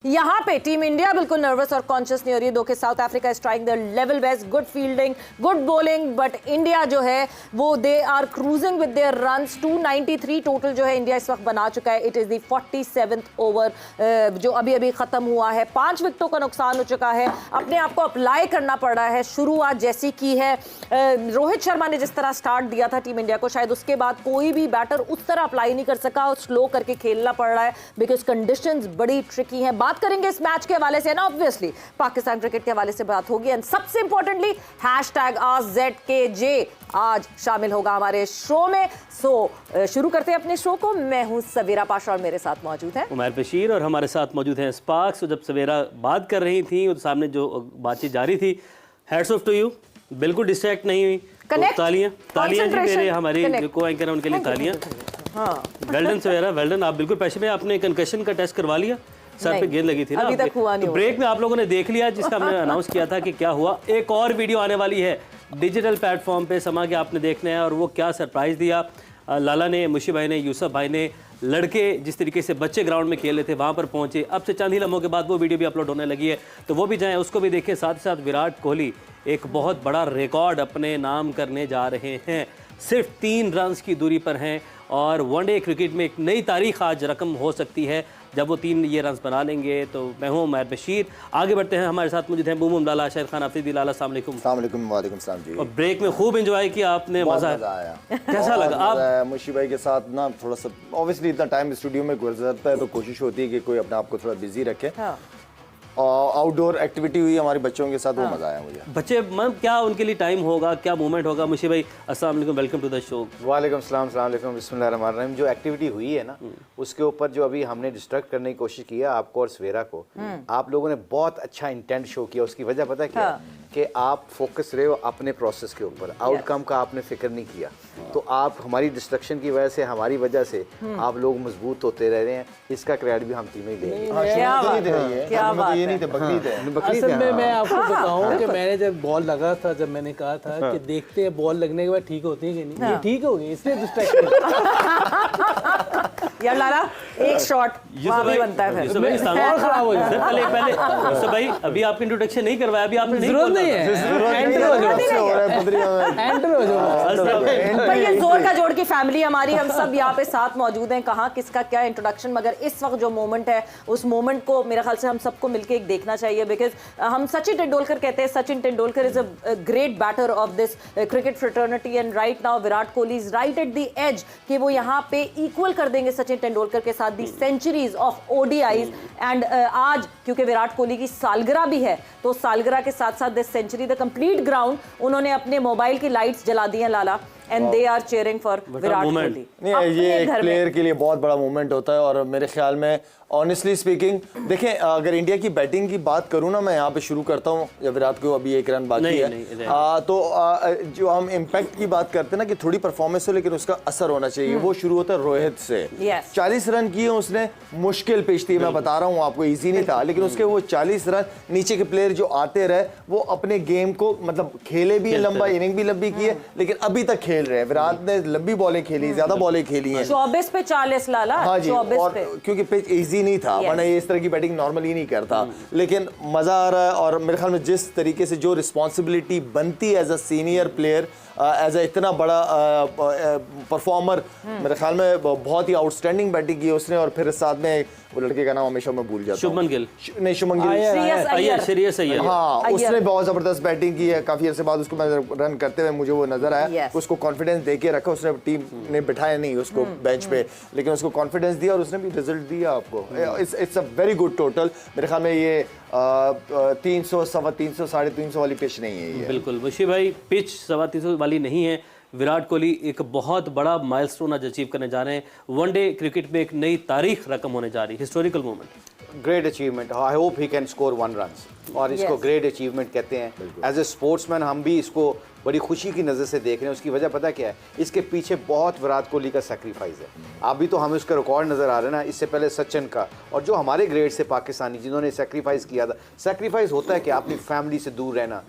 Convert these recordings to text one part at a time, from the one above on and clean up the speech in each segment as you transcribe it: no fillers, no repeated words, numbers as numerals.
यहाँ पे team India बिल्कुल नर्वस और कॉन्शियस नहीं हो रही है। दो South Africa is trying their level best, good fielding, good bowling, but India जो है वो they are cruising with their runs. 293 total जो है इंडिया इस वक्त बना चुका है। It is the 47th over जो अभी अभी खत्म हुआ है। 5 विकेटों का नुकसान हो चुका है। अपने आप को अप्लाई करना पड़ रहा है। शुरुआत जैसी की है, रोहित शर्मा ने जिस तरह स्टार्ट दिया था टीम इंडिया को, शायद उसके बाद कोई भी बैटर उस तरह अप्लाई नहीं कर सका और स्लो करके खेलना पड़ रहा है बिकॉज कंडीशंस बड़ी ट्रिकी हैं। बात करेंगे इस मैच के हवाले से ना, ऑब्वियसली पाकिस्तान क्रिकेट के हवाले से बात होगी एंड सबसे इंपॉर्टेंटली #AskZKJ आज शामिल होगा हमारे शो में। शुरू करते हैं अपने शो को। मैं हूं सवेरा पाशा और मेरे साथ मौजूद है उमर बशीर और हमारे साथ मौजूद हैं स्पार्क्स। तो जब सवेरा बात कर रही थी तो सामने जो बातचीत जारी थी, हैट्स ऑफ टू यू, बिल्कुल डिस्ट्रैक्ट नहीं हुई। तालियां तालियां जी मेरे हमारी को एंकर उनके लिए तालियां। वेल डन सवेरा, वेल डन। आप बिल्कुल पैसे में आपने कंकशन का टेस्ट करवा लिया, सर पे गेंद लगी थी ना अभी तक हुआ नहीं। तो ब्रेक में आप लोगों ने देख लिया जिसका हमने अनाउंस किया था कि क्या हुआ। एक और वीडियो आने वाली है डिजिटल प्लेटफॉर्म पे, समा के आपने देखना है और वो क्या सरप्राइज़ दिया लाला ने, मुशी भाई ने, यूसुफ भाई ने। लड़के जिस तरीके से बच्चे ग्राउंड में खेल रहे थे वहाँ पर पहुँचे। अब से चंद ही लम्हों के बाद वो वीडियो भी अपलोड होने लगी है, तो वो भी जाएँ, उसको भी देखें। साथ ही साथ विराट कोहली एक बहुत बड़ा रिकॉर्ड अपने नाम करने जा रहे हैं। सिर्फ 3 रन्स की दूरी पर हैं और वनडे क्रिकेट में एक नई तारीख आज रकम हो सकती है जब वो 3 ये रन्स बना लेंगे। तो मैं हूँ उमर बशीर। आगे बढ़ते हैं, हमारे साथ मौजूद हैं बूम लाला, शाहिद खान अफरीदी लाला। अस्सलाम वालेकुम। वालेकुम सलाम जी। और ब्रेक में खूब एंजॉय किया आपने, मज़ा आया। कैसा लगा आप मुशी भाई के साथ ना? थोड़ा सा ऑब्वियसली इतना टाइम स्टूडियो में गुजरता है तो कोशिश होती है कि कोई अपने आप को थोड़ा बिजी रखे। आउटडोर एक्टिविटी हुई हमारे बच्चों के साथ, वो मजा आया मुझे। बच्चे मैम क्या उनके लिए टाइम होगा, क्या मूवमेंट होगा? मुशी भाई अस्सलाम वालेकुम, वेलकम टू द शो। वालेकुम सलाम, अस्सलाम वालेकुम, बिस्मिल्लाहिर्रहमानिर्रहीम। जो एक्टिविटी हुई है ना, उसके ऊपर जो अभी हमने डिस्ट्रैक्ट करने की कोशिश की है आपको और सवेरा को, आप लोगों ने बहुत अच्छा इंटेंट शो किया। उसकी वजह पता है क्या? कि आप फोकस रहे हो अपने प्रोसेस के ऊपर, आउटकम का आपने फिक्र नहीं किया। तो आप हमारी डिस्ट्रक्शन की वजह से, हमारी वजह से आप लोग मजबूत होते रह रहे हैं। इसका क्रेडिट भी हम टीम में देंगे। असल में मैं आपको बताऊं कि मैंने जब बॉल लगा था, जब मैंने कहा था कि देखते हैं बॉल लगने के बाद ठीक होती है कि नहीं, ये ठीक हो गई, इसलिए डिस्ट्रैक्शन यार लाला एक शॉट वहां भी बनता है फिर और खराब हो जाता है। पहले यूसुफ भाई अभी आपकी इंट्रोडक्शन नहीं करवाया, अभी आपने नहीं जरूरत नहीं है, एंटर हो जाओ। भाई ये जोर का जोड़ की फैमिली हमारी, हम सब यहाँ पे साथ मौजूद हैं। कहाँ किसका क्या इंट्रोडक्शन, मगर इस वक्त जो मोमेंट है उस मोमेंट को मेरे ख्याल से हम सबको मिलकर एक देखना चाहिए। बिकॉज हम सचिन तेंदुलकर कहते हैं, Sachin Tendulkar is a great batter of this cricket fraternity and right now Virat Kohli is right at the age कि वो यहाँ पे इक्वल कर देंगे सचिन तेंदुलकर के साथ the centuries of ODIs। And आज क्योंकि विराट कोहली की सालगिरह भी है, तो सालगिरह के साथ साथ this century the complete ground उन्होंने अपने मोबाइल की लाइट्स जला दी हैं लाला, and they are cheering for Virat Kohli. नहीं, ये एक प्लेयर के लिए बहुत बड़ा मोमेंट होता है। और मेरे ख्याल में ऑनेस्टली स्पीकिंग देखें, अगर इंडिया की बैटिंग की बात करूं ना, मैं यहाँ पे शुरू करता हूँ। जब विराट को अभी 1 रन बाकी है, तो जो हम इम्पैक्ट की बात करते हैं ना कि थोड़ी परफॉर्मेंस हो लेकिन उसका असर होना चाहिए, वो शुरू होता है रोहित से। 40 रन किए उसने, मुश्किल पेश थी, मैं बता रहा हूँ आपको, ईजी नहीं था, लेकिन उसके वो 40 रन, नीचे के प्लेयर जो आते रहे वो अपने गेम को मतलब खेले भी, लंबा इनिंग भी लंबी की है, लेकिन अभी तक खेल रहे हैं। विराट ने लंबी बॉलें खेली, ज्यादा बॉलें खेली हैं, 24 पे 40 लाला। हाँ जी, 24 और पे, क्योंकि पिच इजी नहीं था, वरना ये इस तरह की बैटिंग नॉर्मली नहीं करता। लेकिन मजा आ रहा है और मेरे ख्याल में जिस तरीके से जो रिस्पॉन्सिबिलिटी बनती है as a senior player, as a इतना बड़ा परफॉर्मर, मेरे ख्याल में बहुत ही आउटस्टैंडिंग बैटिंग की उसने। और फिर साथ में वो लड़के का नाम हमेशा मैं भूल जाता हूँ, शुभमन गिल नहीं, शुभमन गिल, श्रेयस अय्यर। हाँ, उसने बहुत जबरदस्त बैटिंग की है। काफी अर्से बाद उसको मैं रन करते हुए मुझे वो नजर आया। उसको कॉन्फिडेंस दे के रखा उसने, टीम ने बिठाया नहीं उसको बेंच पे, लेकिन उसको कॉन्फिडेंस दिया और उसने भी रिजल्ट दिया आपको। It's a very good total. मेरे ख्याल में ये 300, 350, 350 वाली पिच नहीं है ये। बिल्कुल मुशी भाई, पिच 350 वाली नहीं है। विराट कोहली एक बहुत बड़ा माइलस्टोन आज अचीव करने जा रहे हैं। वनडे क्रिकेट में एक नई तारीख रकम होने जा रही है, historical moment, great achievement. I hope he can score 1 run. और इसको ग्रेट अचीवमेंट कहते हैं। एज ए स्पोर्ट्समैन हम भी इसको बड़ी खुशी की नज़र से देख रहे हैं। उसकी वजह पता क्या है, इसके पीछे बहुत विराट कोहली का सेक्रीफाइस है। अभी तो हमें उसका रिकॉर्ड नज़र आ रहा है ना, इससे पहले सचिन का, और जो हमारे ग्रेट से पाकिस्तानी जिन्होंने सेक्रीफाइस किया था। सेक्रीफाइस होता है कि अपनी फैमिली से दूर रहना,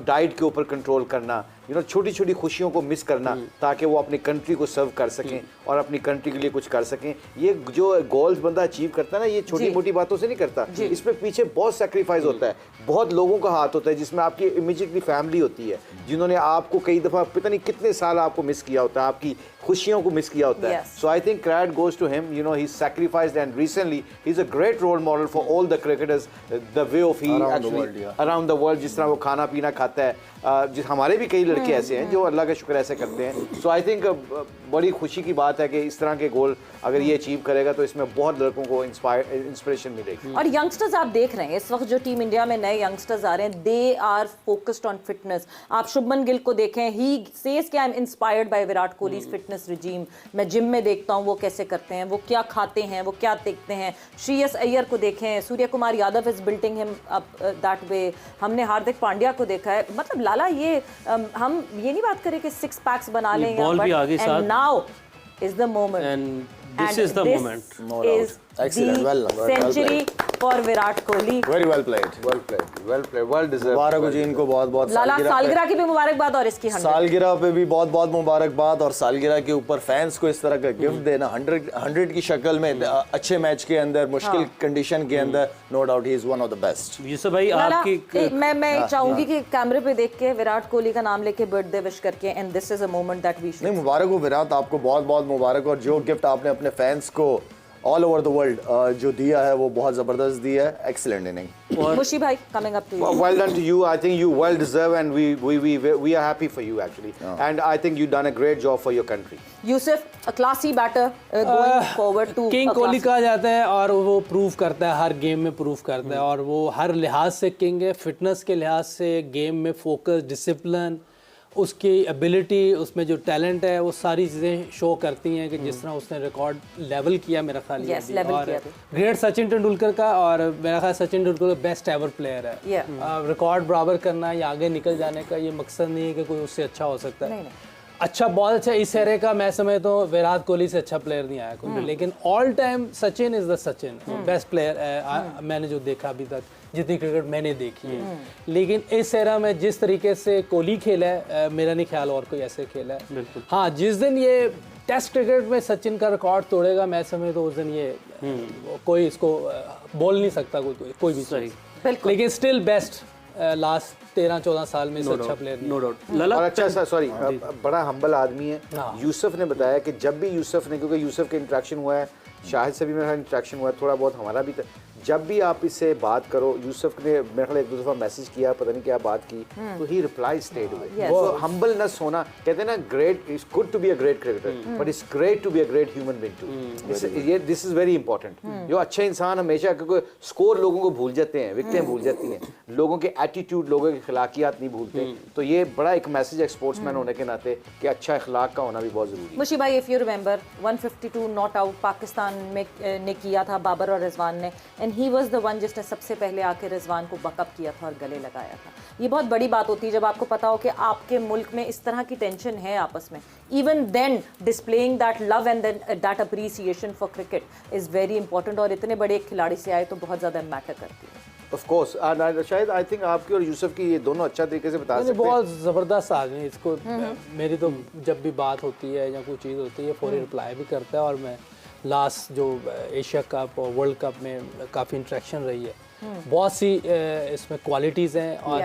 डाइट के ऊपर कंट्रोल करना, छोटी छोटी खुशियों को मिस करना, ताकि वो अपनी कंट्री को सर्व कर सकें और अपनी कंट्री के लिए कुछ कर सकें। ये जो गोल्स बंदा अचीव करता है ना, ये छोटी मोटी बातों से नहीं करता, इसमें पीछे बहुत सेक्रीफाइस होता है, बहुत लोगों का हाथ होता है, जिसमें आपकी इमीडिएटली फैमिली होती है, जिन्होंने आपको कई दफ़ा पता नहीं कितने साल आपको मिस किया होता है, आपकी खुशियों को मिस किया होता है। So I think credit goes to him, he sacrificed, and recently he's a great role model for all the cricketers, the way of he actually around the world, जिस तरह वो खाना पीना खाता है, जिस हमारे भी कई लड़के ऐसे हैं जो अल्लाह का शुक्र ऐसे करते हैं। सो आई थिंक बड़ी खुशी की बात है कि इस तरह के गोल अगर ये अचीव करेगा तो इसमें बहुत लड़कों को इंस्पिरेशन मिलेगी। और यंगस्टर्स आप देख रहे हैं इस वक्त जो टीम इंडिया में नए यंगस्टर्स आ रहे हैं, they are focused on fitness. आप शुभमन गिल को देखें, ही सेज कि I am inspired by Virat Kohli's fitness regime. मैं जिम में देखता हूँ वो कैसे करते हैं, वो क्या खाते हैं, वो क्या देखते हैं। श्रेयस अय्यर को देखें, Suryakumar Yadav is building him up that way. हमने हार्दिक पांड्या को देखा है। मतलब लाला ये हम ये नहीं बात करें कि 6 पैक्स बना लें, and now is the moment, and this is the moment, is Excellent, the well century for Virat Kohli. Very well played. well deserved। मुबारक हो जी इनको, बहुत बहुत लाला सालगिरह की भी मुबारकबाद और इसकी 100 सालगिरह पे भी बहुत बहुत मुबारकबाद। और सालगिरह के ऊपर फैंस को इस तरह का गिफ्ट देना 100 की शक्ल में, अच्छे मैच के अंदर, मुश्किल कंडीशन के अंदर, no doubt he is one of the best. Yusuf भाई आपकी मैं चाहूंगी कि कैमरे पे देख के विराट कोहली का नाम लेके बर्थडे विश करके, and this is a moment that we should. नहीं, मुबारक हो विराट, आपको बहुत बहुत मुबारक। और जो गिफ्ट आपने अपने फैंस को ऑल ओवर द वर्ल्ड जो दिया है वो बहुत जबरदस्त दिया है। Excellent inning. मुशी भाई, coming up to you. Well done to you. I think you well deserve, and we are happy for you actually. And I think you've done a great job for your country. Yusuf, a classy batter going forward to king a Kohli classy- कहा जाता है, और वो prove करता है, हर game में prove करता है, और वो हर लिहाज से किंग है। फिटनेस के लिहाज से, गेम में फोकस, डिसिप्लिन, उसकी एबिलिटी, उसमें जो टैलेंट है, वो सारी चीज़ें शो करती हैं कि जिस तरह उसने रिकॉर्ड लेवल किया मेरा ख्याल ये Yes, भी। level और किया था। ग्रेट सचिन तेंदुलकर का, और मेरा ख्याल Sachin Tendulkar best ever player है। रिकॉर्ड बराबर करना या आगे निकल जाने का ये मकसद नहीं है कि कोई उससे अच्छा हो सकता है। अच्छा, बहुत अच्छा इस एरे का मैं समझता हूँ विराट कोहली से अच्छा प्लेयर नहीं आया कोई, लेकिन all time Sachin is the Sachin, best player मैंने जो देखा अभी तक, जितनी क्रिकेट मैंने देखी है। लेकिन इस एरा में जिस तरीके से कोहली खेला है, मेरा नहीं ख्याल और कोई ऐसे खेला है। हाँ, जिस दिन ये टेस्ट क्रिकेट में सचिन का रिकॉर्ड तोड़ेगा, मैं समझता तो उस दिन ये कोई इसको बोल नहीं सकता कोई भी सही, लेकिन स्टिल बेस्ट लास्ट 13-14 साल में अच्छा प्लेयर, नो डाउट। लाला और अच्छा सॉरी, बड़ा हम्बल आदमी है। यूसुफ ने बताया कि जब भी यूसुफ ने, क्योंकि यूसुफ के इंटरेक्शन हुआ है, शाहिद से भी मेरा इंटरेक्शन हुआ है, थोड़ा बहुत हमारा भी था, जब भी आप इससे बात करो, यूसुफ ने मेरे ख्याल 1-2 दफ़ा मैसेज किया, पता नहीं क्या बात की, तो ही रिप्लाई स्ट्रेट अवे। वो हम्बलनेस होना, कहते हैं ना, great, it's good to be a great cricketer, but it's great to be a great human being too. This is very important. जो अच्छे इंसान हमेशा, क्योंकि स्कोर लोगों को भूल जाते हैं, विकेटें भूल जाती हैं, लोगों के एटीट्यूड, लोगों के खिलाकियात नहीं भूलते। तो ये बड़ा एक मैसेज है स्पोर्ट्समैन होने के नाते कि अच्छा इखलाक का होना भी बहुत जरूरी है। मुशी भाई, if you remember 152 not out Pakistan में ने किया था बाबर और रिजवान ने, and he was the one जिसने सबसे पहले आके रिजवान को बकअप किया था और गले लगाया था। ये बहुत बड़ी बात होती है जब आपको पता हो कि आपके मुल्क में इस तरह की टेंशन है आपस में। Even then displaying that love and that appreciation for cricket is very important, और इतने बड़े एक खिलाड़ी से आए तो बहुत ज़्यादा मैटर करती है। ऑफ कोर्स, शायद आई थिंक आपकी और यूसुफ की ये दोनों अच्छा तरीके से बता सकते हैं। बहुत ज़बरदस्त आदमी है। इसको मेरी तो जब भी बात होती है या कोई चीज़ होती है, फौरी रिप्लाई भी करता है, और मैं लास्ट जो एशिया कप और वर्ल्ड कप में काफ़ी इंटरेक्शन रही है, बहुत सी इसमें क्वालिटीज़ हैं, और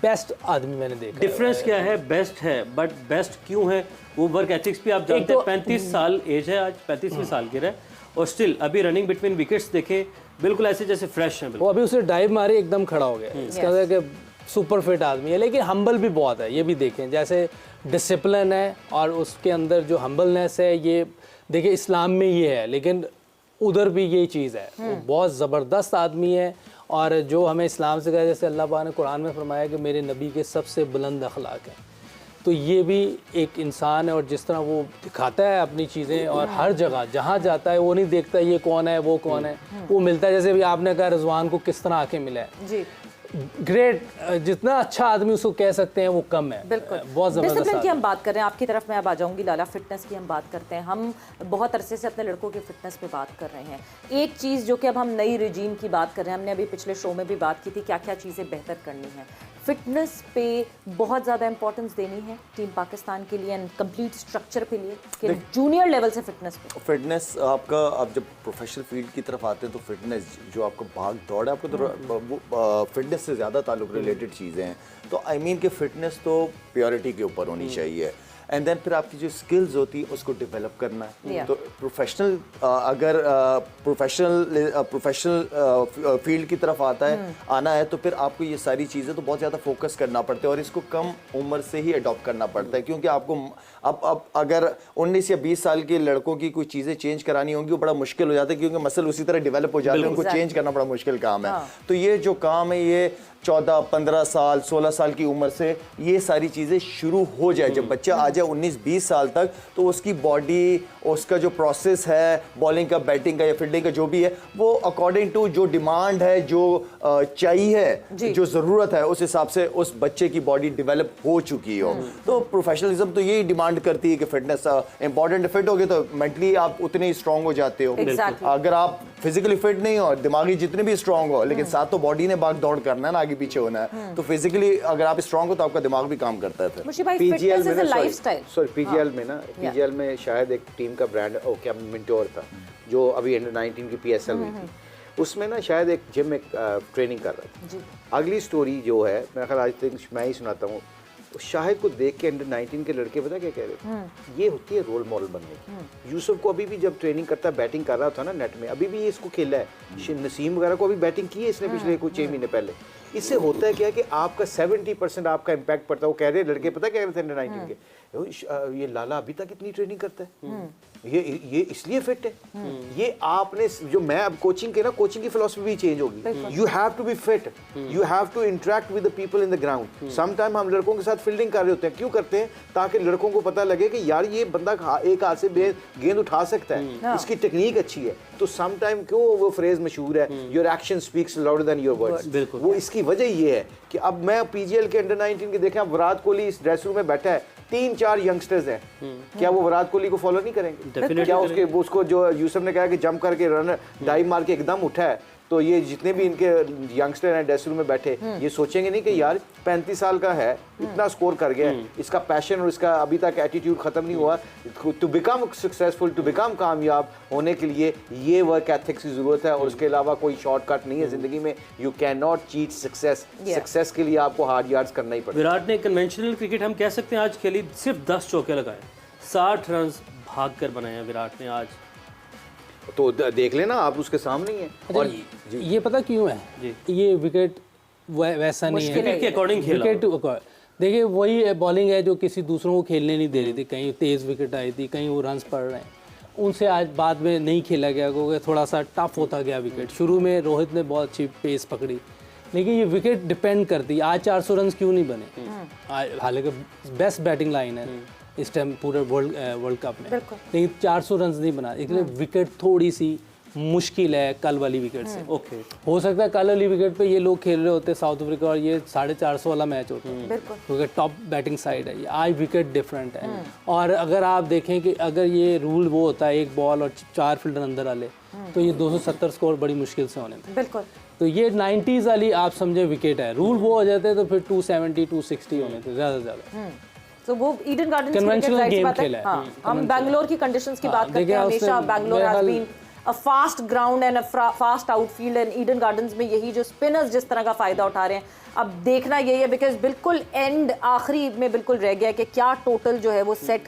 बेस्ट आदमी मैंने देखा। डिफरेंस क्या है? बेस्ट है, बट बेस्ट क्यों है? वो वर्क एथिक्स भी आप जानते हैं। 35 साल एज है, आज 35वीं साल की है, और स्टिल अभी रनिंग बिटवीन विकेट्स देखे बिल्कुल ऐसे जैसे फ्रेश है। वो अभी उसने डाइव मारी, एकदम खड़ा हो गया। इसका मतलब कि सुपर फिट आदमी है, लेकिन हम्बल भी बहुत है। ये भी देखें, जैसे डिसिप्लिन है और उसके अंदर जो हम्बलनेस है, ये देखिए इस्लाम में ये है, लेकिन उधर भी यही चीज़ है। वो बहुत ज़बरदस्त आदमी है, और जो हमें इस्लाम से कहा, जैसे अल्लाह पाक ने कुरान में फरमाया कि मेरे नबी के सबसे बुलंद अखलाक हैं, तो ये भी एक इंसान है। और जिस तरह वो दिखाता है अपनी चीज़ें, और हर जगह जहाँ जाता है वो नहीं देखता ये कौन है वो कौन है, वो मिलता है। जैसे भी आपने कहा रिजवान को किस तरह आके मिला है जी, ग्रेट, जितना अच्छा आदमी उसको कह सकते हैं वो कम है। बिल्कुल। बहुत जबरदस्त डिसिप्लिन की आदमी। हम बात कर रहे हैं, आपकी तरफ मैं अब आ जाऊंगी लाला। फिटनेस की हम बात करते हैं, हम बहुत अरसे से अपने लड़कों की फिटनेस पे बात कर रहे हैं। एक चीज़ जो कि अब हम नई रिजीम की बात कर रहे हैं, हमने अभी पिछले शो में भी बात की थी, क्या क्या चीज़ें बेहतर करनी है। फिटनेस पे बहुत ज़्यादा इंपॉर्टेंस देनी है टीम पाकिस्तान के लिए एंड कंप्लीट स्ट्रक्चर के लिए कि जूनियर लेवल से फिटनेस पे। फिटनेस आपका, आप जब प्रोफेशनल फील्ड की तरफ आते हैं तो फिटनेस जो आपका भाग दौड़ है, आपको तो फिटनेस से ज़्यादा ताल्लुक रिलेटेड चीज़ें हैं। तो आई मीन कि फिटनेस तो प्योरिटी के ऊपर होनी चाहिए। एंड देन फिर आपकी जो स्किल्स होती है उसको डेवलप करना है। तो प्रोफेशनल अगर प्रोफेशनल फील्ड की तरफ आना है तो फिर आपको ये सारी चीज़ें तो बहुत ज़्यादा फोकस करना पड़ता है और इसको कम उम्र से ही अडॉप्ट करना पड़ता है, क्योंकि आपको अब अगर 19 या 20 साल के लड़कों की कोई चीज़ें चेंज करानी होंगी वो बड़ा मुश्किल हो जाता है, क्योंकि मसल उसी तरह डेवलप हो जाते हैं, उनको चेंज करना बड़ा मुश्किल काम है। तो ये जो काम है ये 14, 15 साल, 16 साल की उम्र से ये सारी चीज़ें शुरू हो जाए। जब बच्चा आ जाए 19, 20 साल तक, तो उसकी बॉडी, उसका जो प्रोसेस है बॉलिंग का, बैटिंग का या फील्डिंग का जो भी है, वो अकॉर्डिंग टू जो डिमांड है, जो चाहिए, जो ज़रूरत है, उस हिसाब से उस बच्चे की बॉडी डेवलप हो चुकी हो। तो प्रोफेशनलिज्म तो यही डिमांड करती है कि फिटनेस इंपॉर्टेंट। फिट हो गए तो मेंटली आप उतने ही स्ट्रांग हो जाते हो। अगर आप फिजिकली फिट नहीं हो, दिमागी जितने भी स्ट्रांग हो, लेकिन साथ तो बॉडी ने भाग दौड़ करना है ना, आगे पीछे होना है। तो फिजिकली अगर आप स्ट्रांग हो तो आपका दिमाग भी काम करता है। फिर पीजीएल में ना, पीजीएल में शायद एक टीम का ब्रांड क्या मिंटोर था जो अभी अंडर 19 की पीएसएल में थी, उसमें ना शायद एक जिम में ट्रेनिंग कर रहा था। अगली स्टोरी जो है मेरा ख्याल आज तक मैं ही सुनाता हूँ, शाहिद को देख के अंडर 19 के लड़के पता क्या कह रहे, ये होती है रोल मॉडल बनने की। यूसुफ को अभी भी जब ट्रेनिंग करता है, बैटिंग कर रहा था ना नेट में, अभी भी ये इसको खेला है। नसीम वगैरह को अभी बैटिंग की है इसने पिछले कुछ 6 महीने पहले। इससे होता है क्या कि आपका 70% आपका इम्पैक्ट पड़ता है। वो कह रहे लड़के पता क्या कह रहे थे अंडर 19 के, ये लाला अभी तक इतनी ट्रेनिंग करता है, ये इसलिए फिट है। ये आपने जो मैं अब कोचिंग के ना, कोचिंग की फिलॉसफी भी चेंज होगी। You have to be fit, you have to interact with the people in the ground. Some time हम लड़कों के साथ फील्डिंग कर रहे होते हैं, क्यों करते हैं? ताकि लड़कों को पता लगे कि यार ये बंदा एक हाथ से गेंद उठा सकता है, इसकी टेक्निक अच्छी है। तो सम टाइम क्यों वो फ्रेज मशहूर है, your action speaks louder than your words. वो इसकी वजह ये है कि अब मैं पीजीएल के अंडर 19 के देखें, विराट कोहली इस ड्रेस रूम में बैठा है, 3-4 यंगस्टर्स हैं, क्या वो विराट कोहली को फॉलो नहीं करेंगे? क्या उसको जो यूसुफ ने कहा कि जंप करके रन डाइव मार के एकदम उठा है, तो ये जितने भी इनके यंगस्टर हैं ड्रेसिंग रूम में बैठे, ये सोचेंगे नहीं कि यार 35 साल का है, इतना स्कोर कर गया, इसका पैशन और इसका अभी तक एटीट्यूड खत्म नहीं हुआ। To become successful, to become कामयाब होने के लिए ये वर्क एथिक्स की जरूरत है, और उसके अलावा कोई शॉर्टकट नहीं है जिंदगी में। You can not cheat success. Success के लिए आपको हार्ड यार्ड्स करना ही पड़ेगा। विराट ने कन्वेंशनल क्रिकेट हम कह सकते हैं आज खेली, सिर्फ 10 चौके लगाए, 60 रन भाग कर बनाए हैं विराट ने आज। तो देख लेना आप, उसके सामने ही है। और ये पता क्यों है, ये विकेट वैसा नहीं है, विकेट के अकॉर्डिंग खेला। विकेट देखिए वही बॉलिंग है जो किसी दूसरों को खेलने नहीं दे रही थी। कहीं तेज विकेट आई थी, कहीं वो रन्स पड़ रहे हैं, उनसे आज बाद में नहीं खेला गया क्योंकि थोड़ा सा टफ होता गया विकेट। शुरू में रोहित ने बहुत अच्छी पेस पकड़ी, लेकिन ये विकेट डिपेंड करती है। आज 400 रन क्यों नहीं बने, हालांकि बेस्ट बैटिंग लाइन है इस टाइम पूरे वर्ल्ड कप में, लेकिन 400 रन नहीं बना, इसलिए विकेट थोड़ी सी मुश्किल है कल वाली विकेट से। ओके, हो सकता है कल वाली विकेट पे ये लोग खेल रहे होते साउथ अफ्रीका और ये 450 वाला मैच होता है, क्योंकि टॉप बैटिंग साइड है। आज विकेट डिफरेंट है। और अगर आप देखें कि अगर ये रूल वो होता है 1 बॉल और 4 फील्डर अंदर वाले, तो ये 270 स्कोर बड़ी मुश्किल से होने थे। बिल्कुल। तो ये 90s वाली आप समझे विकेट है, रूल वो हो जाते तो फिर 270 260 होने थे ज़्यादा से ज़्यादा। तो वो ईडन गार्डन्स कन्वेंशनल गेम खेला है। हाँ, हम बैंगलोर की कंडीशंस की बात करते हैं हमेशा। Bangalore has been a fast ground and a fast outfield, and Eden Gardens में यही जो स्पिनर्स जिस तरह का फायदा उठा रहे हैं, अब देखना यही है, बिकॉज बिल्कुल एंड आखिरी में बिल्कुल रह गया कि क्या टोटल जो है वो सेट